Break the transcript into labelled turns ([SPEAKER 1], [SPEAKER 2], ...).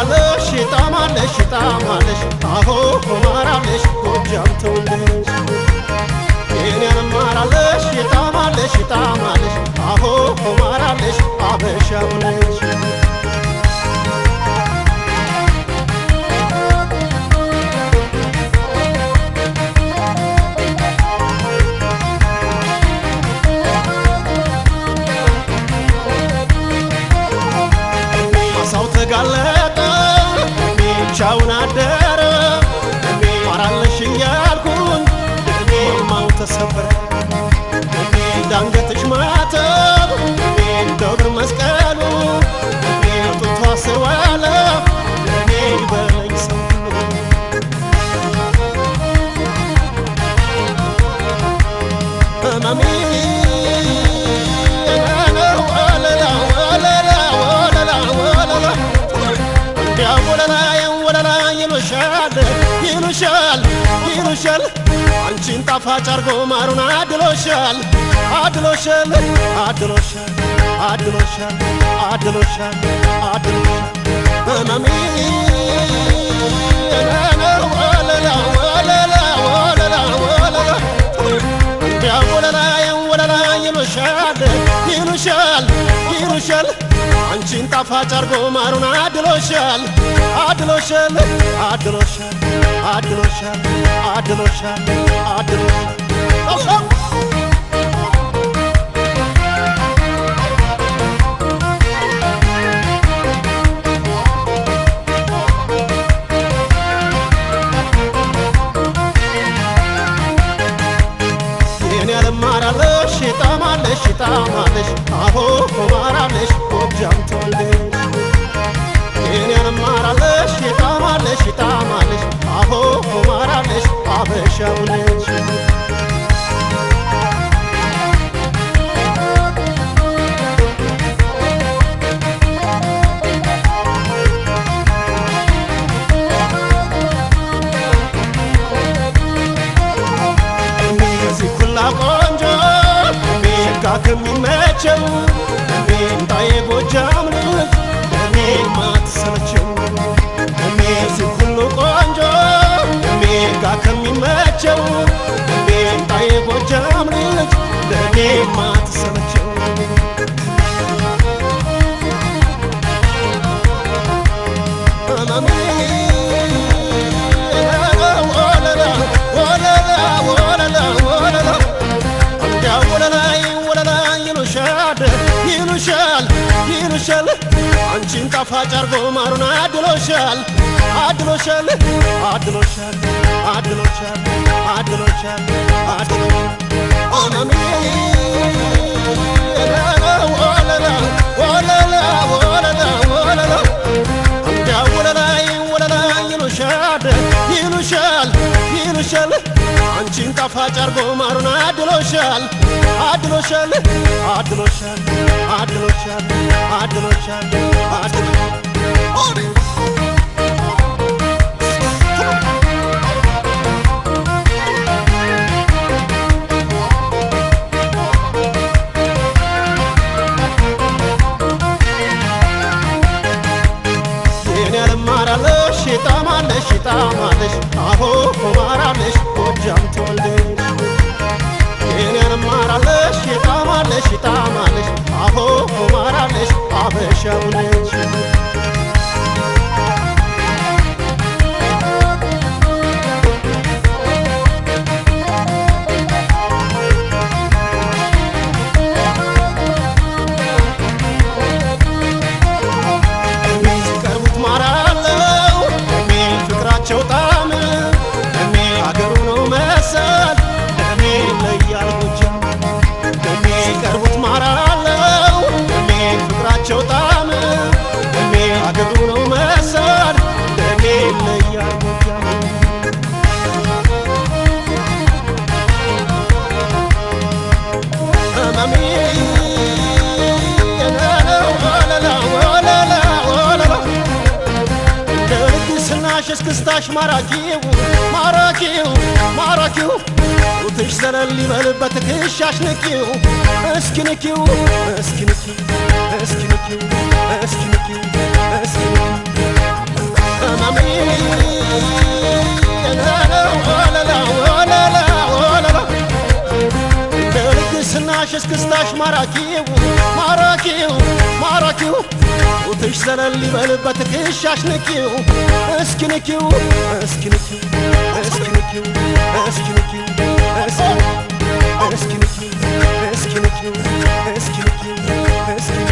[SPEAKER 1] ማራለሽ ጣማለሽ ጣማለሽ አሆ ማራለሽ ጎጃም ተወለሽ የኔን ማራለሽ ጣማለሽ ጣማለሽ አሆ ማራለሽ አበሻው ነሽ ተጋለጠ ቻውን አደረ ማራለሽ ያልኩኝ ማው ተሰበረ ዳንገትሽ ማተብ ደብር መስቀሉ ጡቷ ስር ዋለ ለኔ በለኝ ሰው ማሚ ይሉሻል አንቺን ጣፋጭ አርጎ ማሩን አድሎሻል አድሎሻል አድሎሻል አድሎሻል አድሎሻል አድሎሻል ማሚ ወለላ ወለላ ወለላ ወለላ ወለላ ይሉሻል ይሉሻል ይሉሻል አንቺን ጣፋጭ አርጎ ማሩን አድሎሻል አድሎሻል አድሎሻል አድሎሻል አድሎሻል አድሎሻል የኔ ማራለሽ ጣማለሽ ጣማለሽ አሆ ማራለሽ ጎጃም ተወለሽ የኔን ማራለሽ ጣማለሽ ጣማለሽ አሆ ማራለሽ አበሻው ነሽ ቆንጆ ሸጋ ከሚመቸው እንዳዬ ጎጃም ልጅ እኔ ማትሰለቸው እዚህ ሁሉ ቆንጆ ሸጋ ከሚመቸው እንዳዬ ጎጃም ልጅ እኔ ማትሰለቸው ይሉሻል አንቺን ጣፋጭ አርጎ ማሩን አድሎሻል አድሎሻል አድሎሻል አድሎሻል አድሎሻል አድሎሻል ማሚ ወለላ ወለላ ወለላ ወለላ ወለላ ይሉሻል ይሉሻል ይሉሻል አንቺን ጣፋጭ አርጎ ማሩን አድሎሻል አድሎሻል አድሎሻል አድሎሻል አድሎሻል አድሎሻል የኔን ማራለሽ ጣማለሽ ጣማለሽ አሆ ማራለሽ ጎጃም ተወለሽ የኔን ማራለሽ ጣማለሽ ጣማለሽ አሆ ማራለሽ አበሻው ነሽ ሲቀርቡት ማራለው ፍቅራቸው ጣም አገሩ ነው መሰል ለያል ጎጃም ሲቀርቡት ማራለው ፍቅራቸው ጣም አገሩ ነው መሰል ለያል ጎጃም ማሚ እስክስታሽ ማራኪው ማራኪው ማራኪው ጡትሽ ዘለል ይበልበት ትከሻሽ ንኪው እስኪ ንኪው እስኪ ንኪው እስኪ ንኪው እስኪ ንኪው እስኪ ንኪው ማራኪው ማራኪው ማራኪው ጡትሽ ዘለል ይበልበት ትከሻሽ ንኪው እስኪ ንኪው እስኪ ንኪው እስኪ ንኪው እስኪ ንኪው እስኪ ንኪው እስኪ ንኪው እስኪ ንኪው እስኪ ንኪው